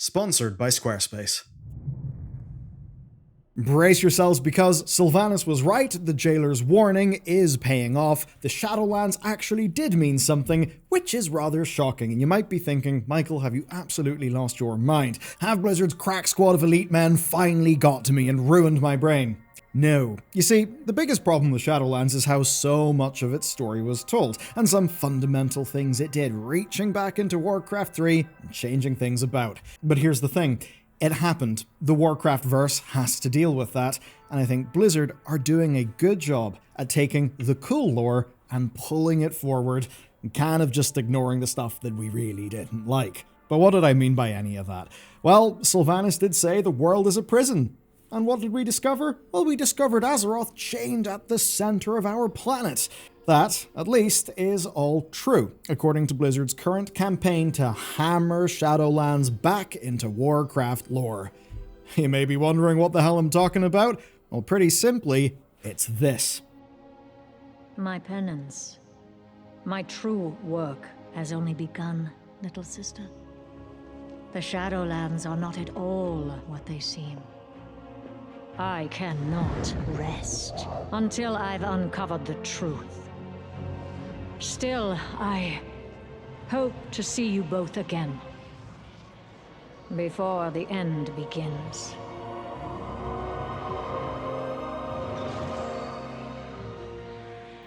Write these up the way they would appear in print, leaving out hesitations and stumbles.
Sponsored by Squarespace. Brace yourselves because Sylvanas was right, the jailer's warning is paying off. The Shadowlands actually did mean something, which is rather shocking. And you might be thinking, Michael, have you absolutely lost your mind? Have Blizzard's crack squad of elite men finally got to me and ruined my brain? No. You see, the biggest problem with Shadowlands is how so much of its story was told, and some fundamental things it did, reaching back into Warcraft 3 and changing things about. But here's the thing. It happened. The Warcraft verse has to deal with that, and I think Blizzard are doing a good job at taking the cool lore and pulling it forward, and kind of just ignoring the stuff that we really didn't like. But what did I mean by any of that? Well, Sylvanas did say the world is a prison. And what did we discover? Well, we discovered Azeroth chained at the center of our planet. That, at least, is all true, according to Blizzard's current campaign to hammer Shadowlands back into Warcraft lore. You may be wondering what the hell I'm talking about? Well, pretty simply, it's this. My penance, my true work has only begun, little sister. The Shadowlands are not at all what they seem. I cannot rest until I've uncovered the truth. Still, I hope to see you both again, before the end begins.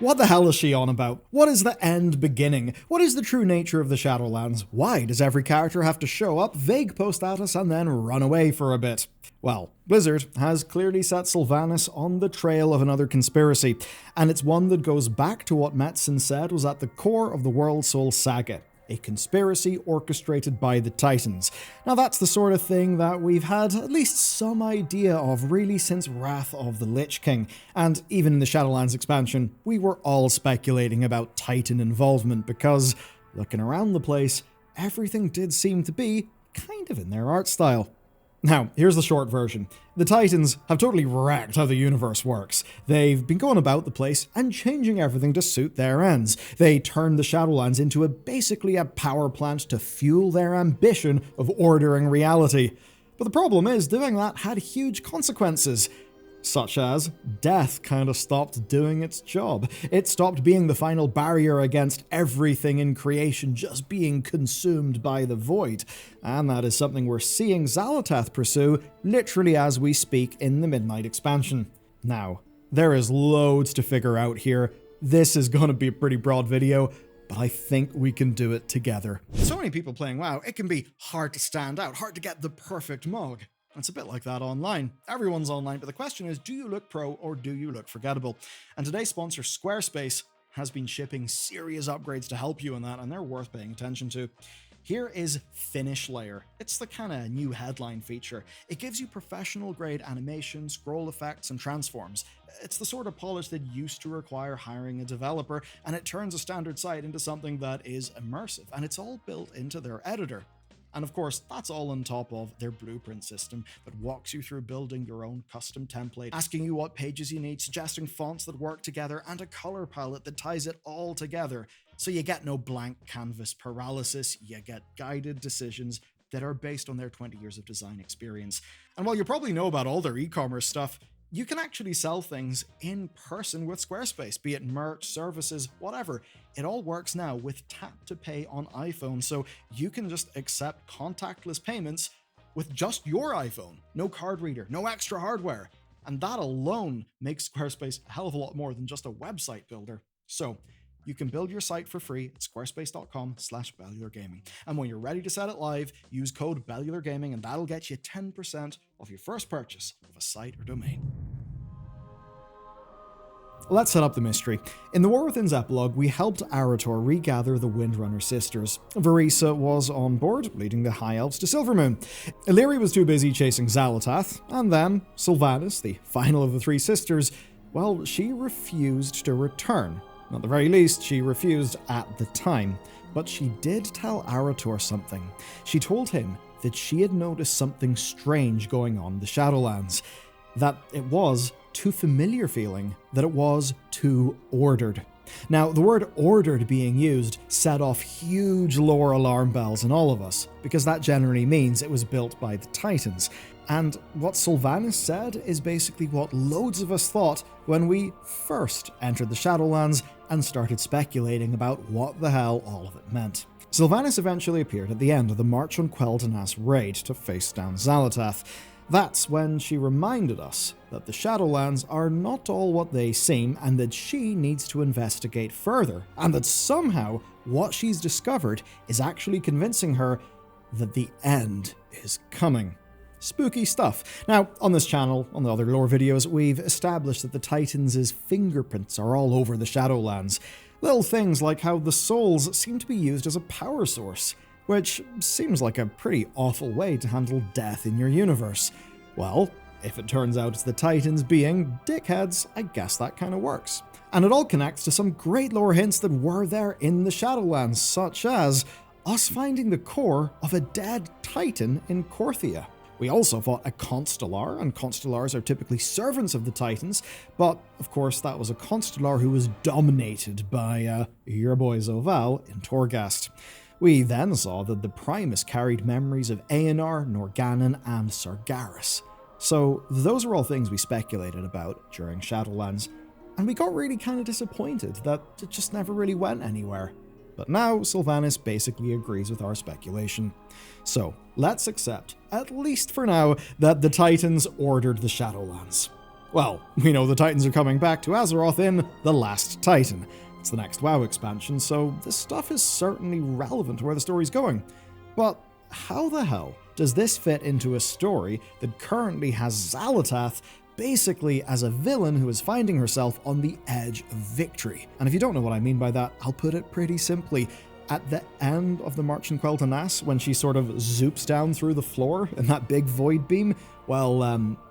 What the hell is she on about? What is the end beginning? What is the true nature of the Shadowlands? Why does every character have to show up, vague post status, and then run away for a bit? Well, Blizzard has clearly set Sylvanas on the trail of another conspiracy, and it's one that goes back to what Metzen said was at the core of the World Soul saga. A conspiracy orchestrated by the Titans. Now that's the sort of thing that we've had at least some idea of really since Wrath of the Lich King, and even in the Shadowlands expansion, we were all speculating about Titan involvement because, looking around the place, everything did seem to be kind of in their art style. Now, here's the short version. The Titans have totally wrecked how the universe works. They've been going about the place and changing everything to suit their ends. They turned the Shadowlands into basically a power plant to fuel their ambition of ordering reality. But the problem is, doing that had huge consequences. Such as, death kind of stopped doing its job. It stopped being the final barrier against everything in creation just being consumed by the void. And that is something we're seeing xal'atath pursue literally as we speak in the Midnight expansion. Now, there is loads to figure out here. This is going to be a pretty broad video, but I think we can do it together. So many people playing WoW, it can be hard to stand out, hard to get the perfect mog. It's a bit like that online. Everyone's online, but the question is, do you look pro or do you look forgettable? And today's sponsor, Squarespace, has been shipping serious upgrades to help you in that, and they're worth paying attention to. Here is Finish Layer. It's the kind of new headline feature. It gives you professional grade animation, scroll effects, and transforms. It's the sort of polish that used to require hiring a developer, and it turns a standard site into something that is immersive, and it's all built into their editor. And of course, that's all on top of their blueprint system that walks you through building your own custom template, asking you what pages you need, suggesting fonts that work together, and a color palette that ties it all together. So you get no blank canvas paralysis, you get guided decisions that are based on their 20 years of design experience. And while you probably know about all their e-commerce stuff, you can actually sell things in person with Squarespace, be it merch, services, whatever. It all works now with tap to pay on iPhone, so you can just accept contactless payments with just your iPhone. No card reader, no extra hardware. And that alone makes Squarespace a hell of a lot more than just a website builder. So you can build your site for free at squarespace.com/BellularGaming. And when you're ready to set it live, use code BellularGaming and that'll get you 10% off your first purchase of a site or domain. Let's set up the mystery. In the War Within's epilogue, we helped Arator regather the Windrunner sisters. Varisa was on board, leading the High Elves to Silvermoon. Illyri was too busy chasing xal'atath, and then Sylvanas, the final of the three sisters, well, she refused to return. At the very least, she refused at the time. But she did tell Arator something. She told him that she had noticed something strange going on in the Shadowlands. That it was too familiar feeling, that it was too ordered. Now, the word ordered being used set off huge lore alarm bells in all of us, because that generally means it was built by the Titans. And what Sylvanas said is basically what loads of us thought when we first entered the Shadowlands and started speculating about what the hell all of it meant. Sylvanas eventually appeared at the end of the March on Quel'Danas raid to face down xal'atath. That's when she reminded us that the Shadowlands are not all what they seem, and that she needs to investigate further, and that somehow what she's discovered is actually convincing her that the end is coming. Spooky stuff. Now, on this channel, on the other lore videos, we've established that the Titans' fingerprints are all over the Shadowlands. Little things like how the souls seem to be used as a power source, which seems like a pretty awful way to handle death in your universe. Well, if it turns out it's the Titans being dickheads, I guess that kind of works. And it all connects to some great lore hints that were there in the Shadowlands, such as us finding the core of a dead Titan in Korthia. We also fought a Constellar, and Constellars are typically servants of the Titans, but of course that was a Constellar who was dominated by your boy Zoval in Torghast. We then saw that the Primus carried memories of Aenar, Norgannon, and Sargeras. So those are all things we speculated about during Shadowlands, and we got really kind of disappointed that it just never really went anywhere. But now Sylvanas basically agrees with our speculation. So let's accept, at least for now, that the Titans ordered the Shadowlands. Well, we know the Titans are coming back to Azeroth in The Last Titan. It's the next WoW expansion, so this stuff is certainly relevant to where the story's going. But how the hell does this fit into a story that currently has xal'atath basically as a villain who is finding herself on the edge of victory? And if you don't know what I mean by that, I'll put it pretty simply. At the end of the March on Quel'Danas, when she sort of zoops down through the floor in that big void beam, well,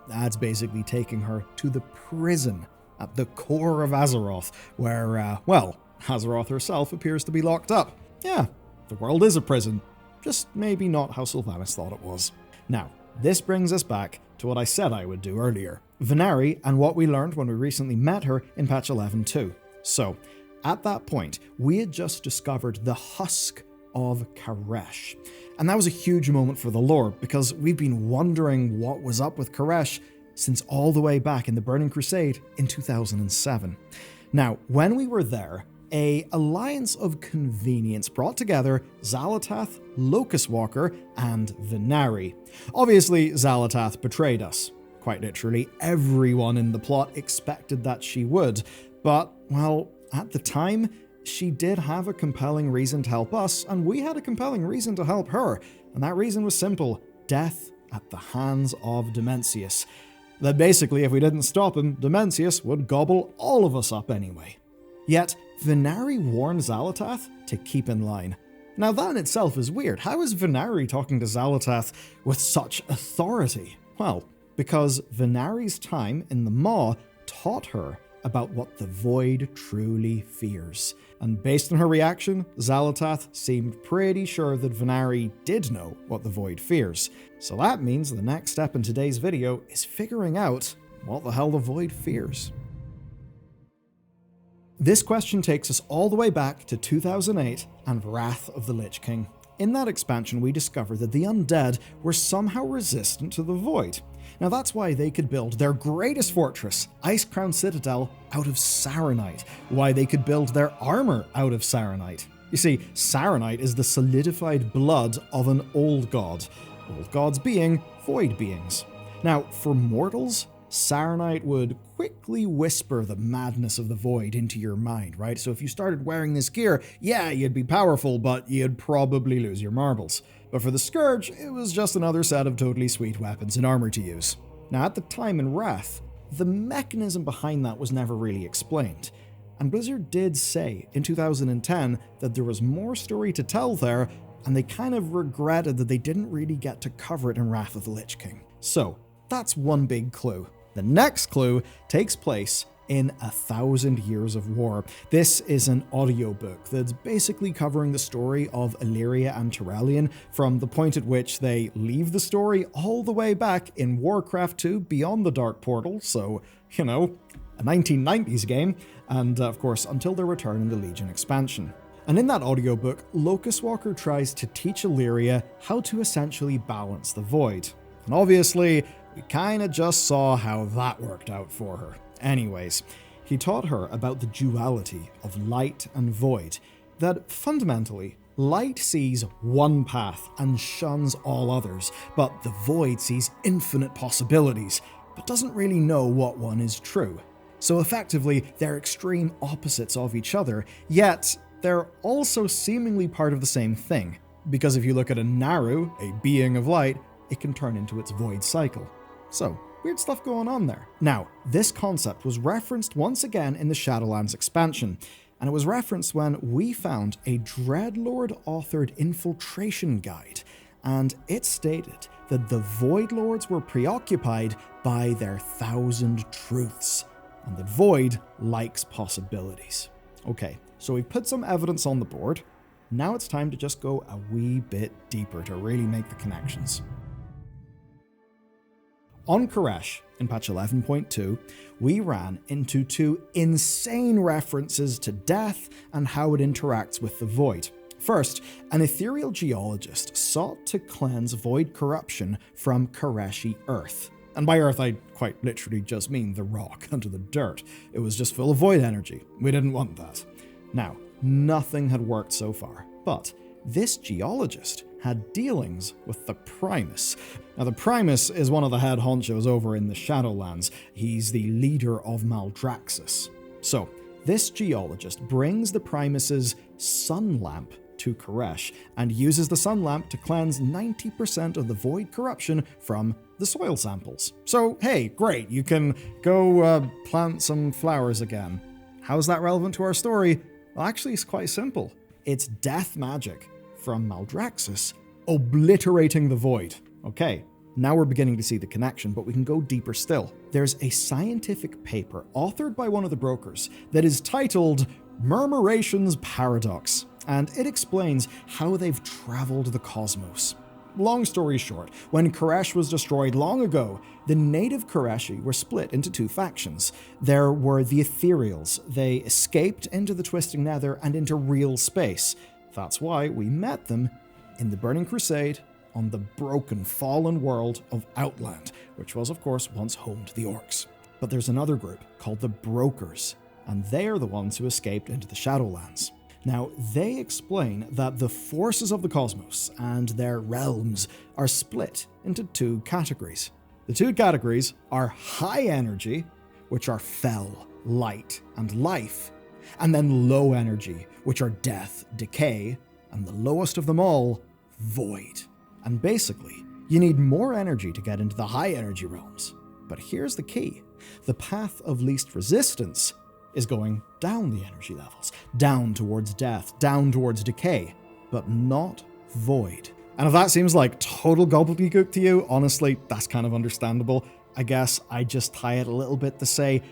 that's basically taking her to the prison at the core of Azeroth, where, well, Azeroth herself appears to be locked up. Yeah, the world is a prison, just maybe not how Sylvanas thought it was. Now, this brings us back to what I said I would do earlier. Venari and what we learned when we recently met her in patch 11.2. So, at that point, we had just discovered the husk of Karesh. And that was a huge moment for the lore, because we've been wondering what was up with Karesh since all the way back in the Burning Crusade in 2007. Now, when we were there, a alliance of convenience brought together xal'atath, Locust Walker, and Venari. Obviously, xal'atath betrayed us. Quite literally, everyone in the plot expected that she would, but, well, at the time, she did have a compelling reason to help us, and we had a compelling reason to help her, and that reason was simple: death at the hands of Dimensius. That basically, if we didn't stop him, Dimensius would gobble all of us up anyway. Yet, Venari warned xal'atath to keep in line. Now that in itself is weird. How is Venari talking to xal'atath with such authority? Well, because Venari's time in the Maw taught her about what the Void truly fears. And based on her reaction, xal'atath seemed pretty sure that Venari did know what the Void fears. So that means the next step in today's video is figuring out what the hell the Void fears. This question takes us all the way back to 2008 and Wrath of the Lich King. In that expansion, we discovered that the undead were somehow resistant to the Void. Now that's why they could build their greatest fortress, Icecrown Citadel, out of Saronite, why they could build their armor out of Saronite. You see, Saronite is the solidified blood of an old god, old gods being void beings. Now, for mortals, Saronite would quickly whisper the madness of the Void into your mind, right? So if you started wearing this gear, yeah, you'd be powerful, but you'd probably lose your marbles. But for the Scourge, it was just another set of totally sweet weapons and armor to use. Now, at the time in Wrath, the mechanism behind that was never really explained. And Blizzard did say in 2010 that there was more story to tell there, and they kind of regretted that they didn't really get to cover it in Wrath of the Lich King. So, that's one big clue. The next clue takes place in 1,000 Years of War. This is an audiobook that's basically covering the story of Illyria and Turalyon from the point at which they leave the story all the way back in Warcraft 2 Beyond the Dark Portal, so, you know, a 1990s game, and of course until their return in the Legion expansion. And in that audiobook, Locust Walker tries to teach Illyria how to essentially balance the void. And obviously, we kinda just saw how that worked out for her. Anyways, he taught her about the duality of light and void, that fundamentally, light sees one path and shuns all others, but the void sees infinite possibilities, but doesn't really know what one is true. So effectively, they're extreme opposites of each other, yet they're also seemingly part of the same thing, because if you look at a Naru, a being of light, it can turn into its void cycle. So, weird stuff going on there. Now, this concept was referenced once again in the Shadowlands expansion, and it was referenced when we found a Dreadlord-authored infiltration guide, and it stated that the Void Lords were preoccupied by their 1,000 truths, and that Void likes possibilities. Okay, so we've put some evidence on the board. Now it's time to just go a wee bit deeper to really make the connections. On Koresh, in patch 11.2, we ran into two insane references to death and how it interacts with the Void. First, an ethereal geologist sought to cleanse Void corruption from Koreshi Earth. And by Earth, I quite literally just mean the rock under the dirt. It was just full of Void energy. We didn't want that. Now, nothing had worked so far, but this geologist had dealings with the Primus. Now, the Primus is one of the head honchos over in the Shadowlands. He's the leader of Maldraxxus. So, this geologist brings the Primus's sun lamp to Koresh and uses the sun lamp to cleanse 90% of the Void corruption from the soil samples. So, hey, great, you can go plant some flowers again. How's that relevant to our story? Well, actually, it's quite simple. It's death magic from Maldraxxus obliterating the Void. Okay, now we're beginning to see the connection, but we can go deeper still. There's a scientific paper authored by one of the brokers that is titled Murmuration's Paradox, and it explains how they've traveled the cosmos. Long story short, when Koresh was destroyed long ago, the native Koreshi were split into two factions. There were the Ethereals. They escaped into the Twisting Nether and into real space. That's why we met them in the Burning Crusade on the broken, fallen world of Outland, which was, of course, once home to the Orcs. But there's another group called the Brokers, and they are the ones who escaped into the Shadowlands. Now, they explain that the forces of the cosmos and their realms are split into two categories. The two categories are high energy, which are fel, light, and life, and then low energy, which are death, decay, and the lowest of them all, void. And basically, you need more energy to get into the high energy realms. But here's the key. The path of least resistance is going down the energy levels, down towards death, down towards decay, but not void. And if that seems like total gobbledygook to you, honestly, that's kind of understandable. I guess I just tie it a little bit to say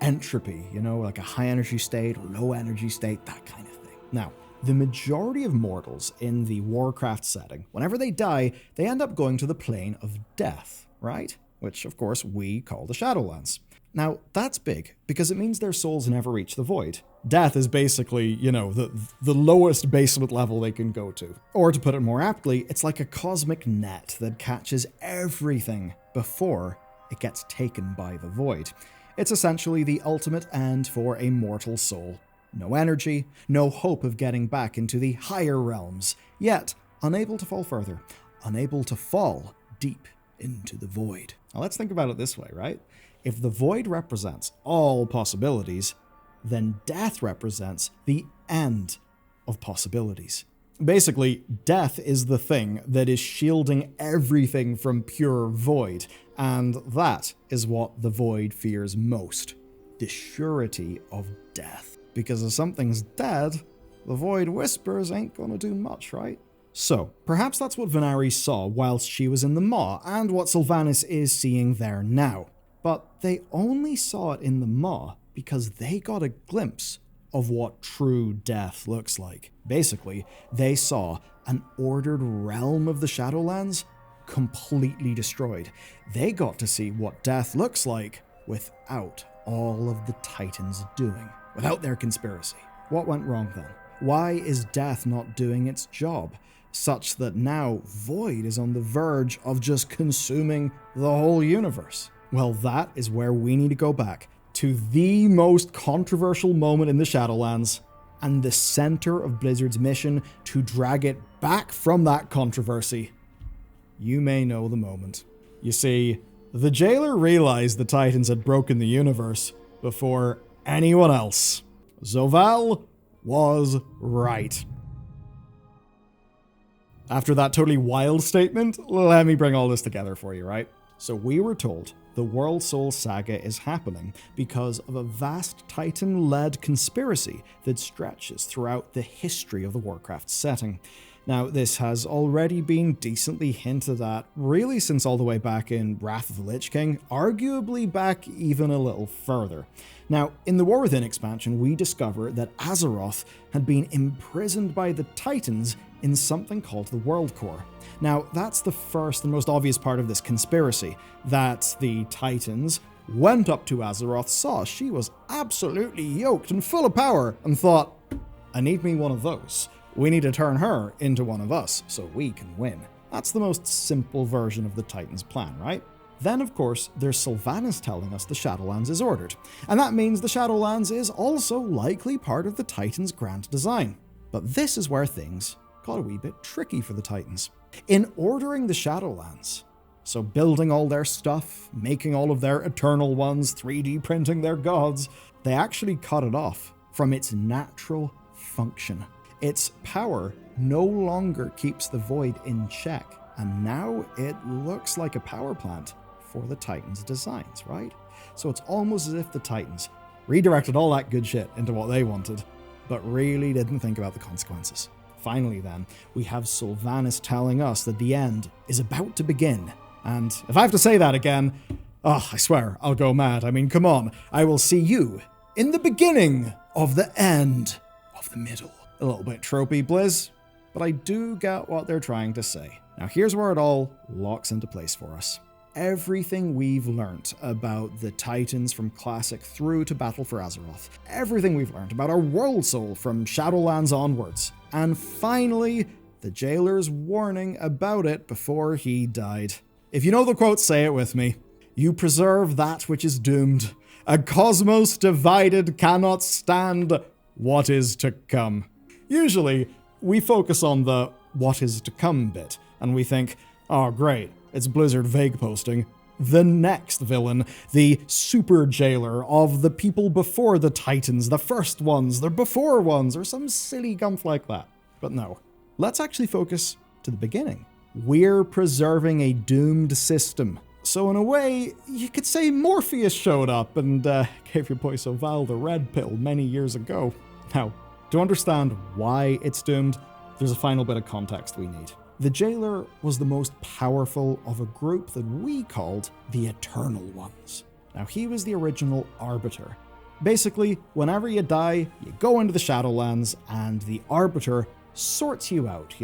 entropy, like a high energy state, low energy state, that kind of thing. Now, the majority of mortals in the Warcraft setting, whenever they die, they end up going to the plane of death, right? Which, of course, we call the Shadowlands. Now, that's big, because it means their souls never reach the void. Death is basically, the lowest basement level they can go to. Or to put it more aptly, it's like a cosmic net that catches everything before it gets taken by the void. It's essentially the ultimate end for a mortal soul. No energy, no hope of getting back into the higher realms, yet unable to fall further, unable to fall deep into the void. Now let's think about it this way, right? If the void represents all possibilities, then death represents the end of possibilities. Basically, death is the thing that is shielding everything from pure void, and that is what the void fears most. The surety of death. Because if something's dead, the void whispers ain't gonna do much, right? So, perhaps that's what Venari saw whilst she was in the Maw, and what Sylvanas is seeing there now. But they only saw it in the Maw because they got a glimpse of what true death looks like. Basically, they saw an ordered realm of the Shadowlands completely destroyed. They got to see what death looks like without all of the Titans doing without their conspiracy? What went wrong then? Why is death not doing its job, such that now Void is on the verge of just consuming the whole universe? Well, that is where we need to go back to the most controversial moment in the Shadowlands, and the center of Blizzard's mission to drag it back from that controversy. You may know the moment. You see, the jailer realized the Titans had broken the universe before anyone else. Zovaal was right. After that totally wild statement, let me bring all this together for you, right? So we were told the World Soul Saga is happening because of a vast Titan-led conspiracy that stretches throughout the history of the Warcraft setting. Now, this has already been decently hinted at, really since all the way back in Wrath of the Lich King, arguably back even a little further. Now, in the War Within expansion, we discover that Azeroth had been imprisoned by the Titans in something called the World Core. Now, that's the first and most obvious part of this conspiracy, that the Titans went up to Azeroth, saw she was absolutely yoked and full of power, and thought, I need me one of those. We need to turn her into one of us so we can win. That's the most simple version of the Titans' plan, right? Then, of course, there's Sylvanas telling us the Shadowlands is ordered, and that means the Shadowlands is also likely part of the Titans' grand design. But this is where things got a wee bit tricky for the Titans. In ordering the Shadowlands, so building all their stuff, making all of their Eternal Ones, 3D printing their gods, they actually cut it off from its natural function. Its power no longer keeps the Void in check, and now it looks like a power plant for the Titans' designs, right? So it's almost as if the Titans redirected all that good shit into what they wanted, but really didn't think about the consequences. Finally then, we have Sylvanas telling us that the end is about to begin. And if I have to say that again, I swear I'll go mad. I mean, come on. I will see you in the beginning of the end of the middle. A little bit tropey, Blizz, but I do get what they're trying to say. Now here's where it all locks into place for us. Everything we've learnt about the Titans from Classic through to Battle for Azeroth, everything we've learnt about our World Soul from Shadowlands onwards, and finally, the Jailer's warning about it before he died. If you know the quote, say it with me. You preserve that which is doomed. A cosmos divided cannot stand what is to come. Usually, we focus on the what is to come bit, and we think, oh great, it's Blizzard vague posting the next villain, the super jailer of the people before the Titans, the first ones, the before ones, or some silly gumph like that. But no, let's actually focus to the beginning. We're preserving a doomed system. So in a way, you could say Morpheus showed up and gave your boy Zovaal the red pill many years ago. Now, to understand why it's doomed, there's a final bit of context we need. The Jailer was the most powerful of a group that we called the Eternal Ones. Now, he was the original Arbiter. Basically, whenever you die, you go into the Shadowlands, and the Arbiter sorts you out,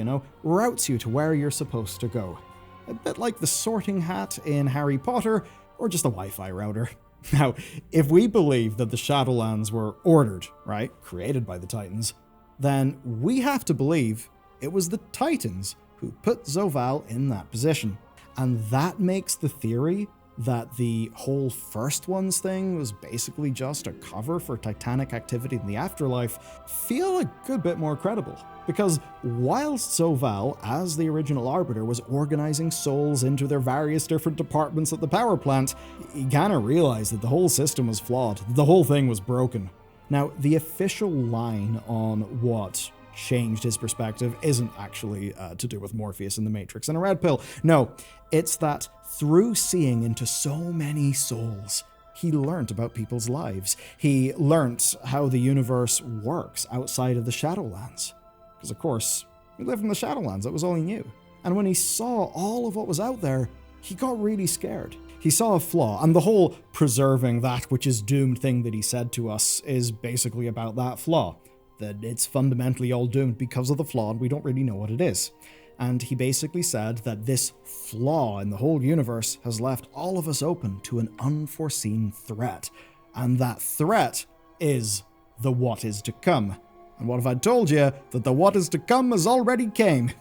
routes you to where you're supposed to go. A bit like the sorting hat in Harry Potter, or just a Wi-Fi router. Now, if we believe that the Shadowlands were ordered, right, created by the Titans, then we have to believe it was the Titans who put Zovaal in that position. And that makes the theory that the whole First Ones thing was basically just a cover for Titanic activity in the afterlife feel a good bit more credible. Because whilst Zovaal, as the original Arbiter, was organizing souls into their various different departments at the power plant, he kinda realized that the whole system was flawed, the whole thing was broken. Now, the official line on what changed his perspective isn't actually to do with Morpheus and the Matrix and a red pill. No, it's that through seeing into so many souls, he learnt about people's lives. He learnt how the universe works outside of the Shadowlands. Because of course, he lived in the Shadowlands, that was all he knew. And when he saw all of what was out there, he got really scared. He saw a flaw, and the whole preserving that which is doomed thing that he said to us is basically about that flaw. That it's fundamentally all doomed because of the flaw, and we don't really know what it is. And he basically said that this flaw in the whole universe has left all of us open to an unforeseen threat. and that threat is the what is to come. And what if I told you that the what is to come has already came?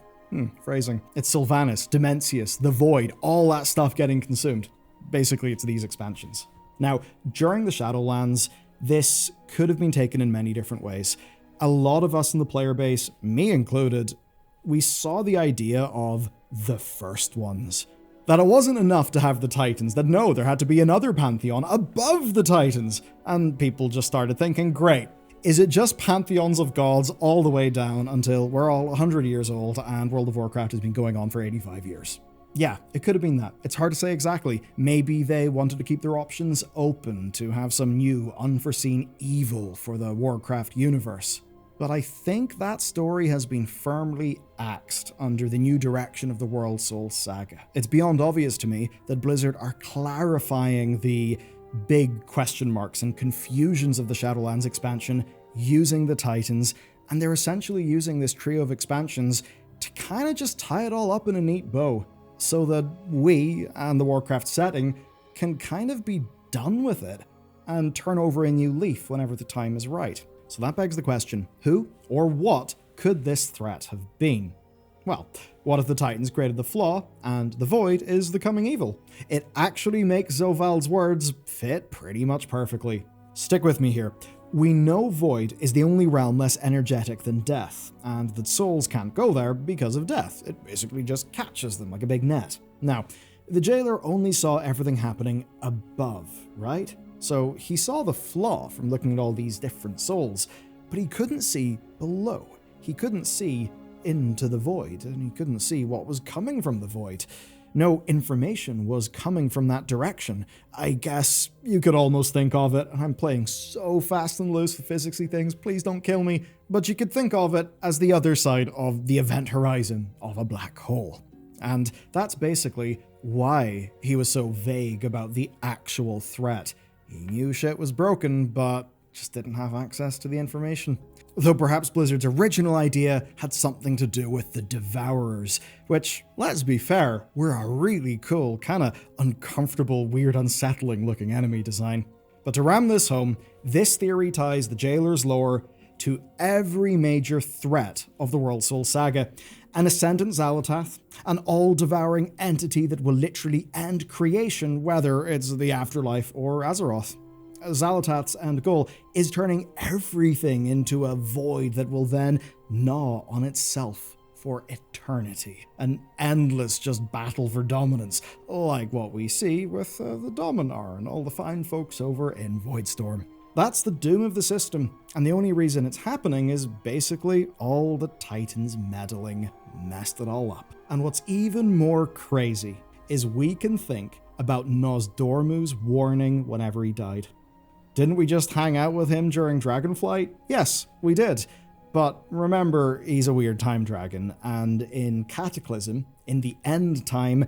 Phrasing. It's Sylvanas, Dimensius, the Void, all that stuff getting consumed. Basically, it's these expansions. Now, during the Shadowlands, this could have been taken in many different ways. A lot of us in the player base, me included, we saw the idea of the first ones. That it wasn't enough to have the Titans, that no, there had to be another pantheon above the Titans. And people just started thinking, great, is it just pantheons of gods all the way down until we're all 100 years old and World of Warcraft has been going on for 85 years? Yeah, it could have been that. It's hard to say exactly. Maybe they wanted to keep their options open to have some new, unforeseen evil for the Warcraft universe. But I think that story has been firmly axed under the new direction of the World Soul saga. It's beyond obvious to me that Blizzard are clarifying the big question marks and confusions of the Shadowlands expansion using the Titans, and they're essentially using this trio of expansions to kind of just tie it all up in a neat bow, so that we, and the Warcraft setting, can kind of be done with it and turn over a new leaf whenever the time is right. So that begs the question, who or what could this threat have been? Well, what if the Titans created the Flaw, and the Void is the coming evil? It actually makes Zoval's words fit pretty much perfectly. Stick with me here. We know Void is the only realm less energetic than death, and that souls can't go there because of death. It basically just catches them like a big net. Now, the jailer only saw everything happening above, right? So he saw the Flaw from looking at all these different souls, but he couldn't see below. He couldn't see into the Void, and he couldn't see what was coming from the Void. No information was coming from that direction. I guess you could almost think of it, I'm playing so fast and loose with physicsy things, please don't kill me, but you could think of it as the other side of the event horizon of a black hole. And that's basically why he was so vague about the actual threat. He knew shit was broken, but just didn't have access to the information. Though perhaps Blizzard's original idea had something to do with the Devourers, which, let's be fair, were a really cool, kinda uncomfortable, weird, unsettling looking enemy design. But to ram this home, this theory ties the Jailer's lore to every major threat of the World Soul saga, an ascendant xal'atath, an all-devouring entity that will literally end creation, whether it's the afterlife or Azeroth. xal'atath's end goal is turning everything into a void that will then gnaw on itself for eternity. An endless just battle for dominance, like what we see with the Dominar and all the fine folks over in Voidstorm. That's the doom of the system, and the only reason it's happening is basically all the Titans meddling messed it all up. And what's even more crazy is we can think about Nosdormu's warning whenever he died. Didn't we just hang out with him during Dragonflight? Yes, we did. But remember, he's a weird time dragon, and in Cataclysm, in the end time,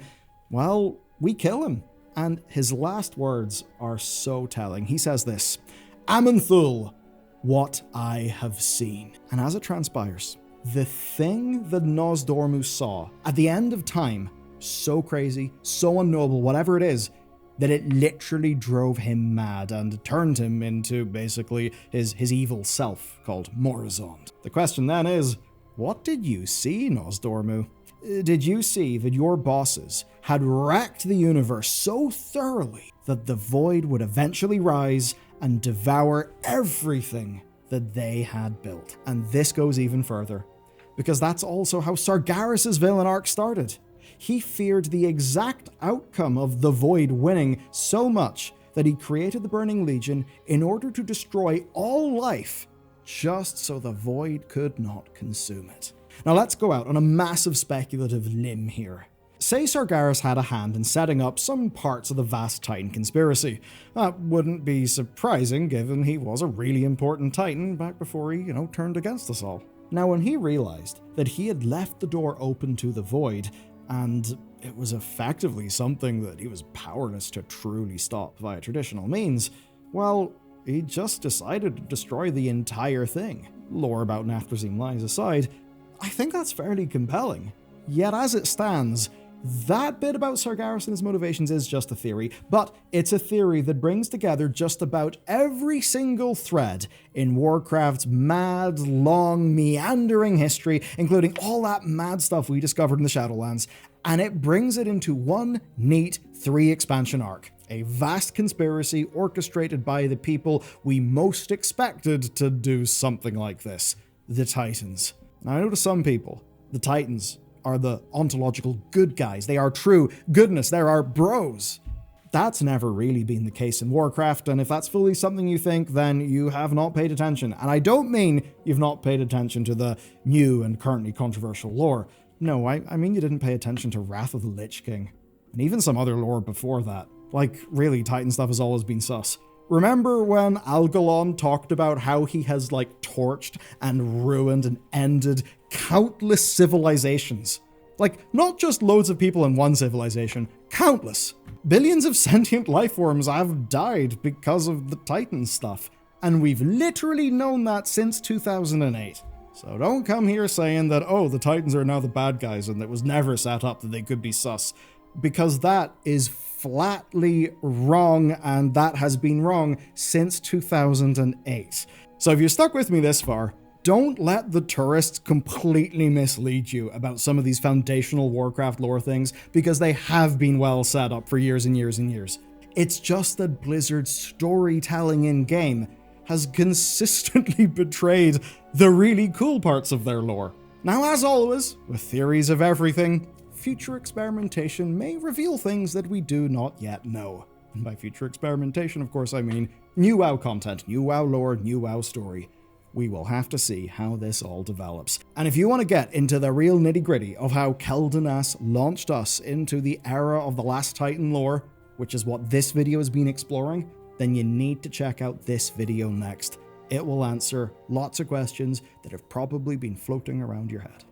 well, we kill him. And his last words are so telling. He says this, "Aman'Thul, what I have seen." And as it transpires, the thing that Nosdormu saw at the end of time, so crazy, so unknowable, whatever it is, that it literally drove him mad and turned him into basically his evil self called Morizond. The question then is, what did you see, Nosdormu? Did you see that your bosses had wrecked the universe so thoroughly that the Void would eventually rise and devour everything that they had built? And this goes even further, because that's also how Sargeras' villain arc started. He feared the exact outcome of the Void winning so much that he created the Burning Legion in order to destroy all life, just so the Void could not consume it. Now let's go out on a massive speculative limb here. Say Sargeras had a hand in setting up some parts of the vast Titan conspiracy. That wouldn't be surprising given he was a really important Titan back before he, turned against us all. Now when he realized that he had left the door open to the Void, and it was effectively something that he was powerless to truly stop via traditional means, well, he just decided to destroy the entire thing. Lore about Nathrezim lies aside, I think that's fairly compelling. Yet as it stands, That bit about Sargeras and his motivations is just a theory, but it's a theory that brings together just about every single thread in Warcraft's mad, long, meandering history, including all that mad stuff we discovered in the Shadowlands, and it brings it into one neat 3-expansion arc. A vast conspiracy orchestrated by the people we most expected to do something like this. The Titans. Now, I know to some people, the Titans are the ontological good guys. They are true goodness. They're our bros. That's never really been the case in Warcraft, and if that's fully something you think, then you have not paid attention. And I don't mean you've not paid attention to the new and currently controversial lore. No, I mean you didn't pay attention to Wrath of the Lich King, and even some other lore before that. Like, really, Titan stuff has always been sus. Remember when Algalon talked about how he has, torched and ruined and ended countless civilizations? Not just loads of people in one civilization, countless. Billions of sentient life forms have died because of the Titan stuff, and we've literally known that since 2008. So don't come here saying that, oh, the Titans are now the bad guys and it was never set up that they could be sus, because that is flatly wrong, and that has been wrong since 2008. So if you're stuck with me this far, don't let the tourists completely mislead you about some of these foundational Warcraft lore things, because they have been well set up for years and years and years. It's just that Blizzard's storytelling in-game has consistently betrayed the really cool parts of their lore. Now, as always, with theories of everything, future experimentation may reveal things that we do not yet know. And by future experimentation, of course, I mean new WoW content, new WoW lore, new WoW story. We will have to see how this all develops. And if you want to get into the real nitty-gritty of how Quel'Danas launched us into the era of the Last Titan lore, which is what this video has been exploring, then you need to check out this video next. It will answer lots of questions that have probably been floating around your head.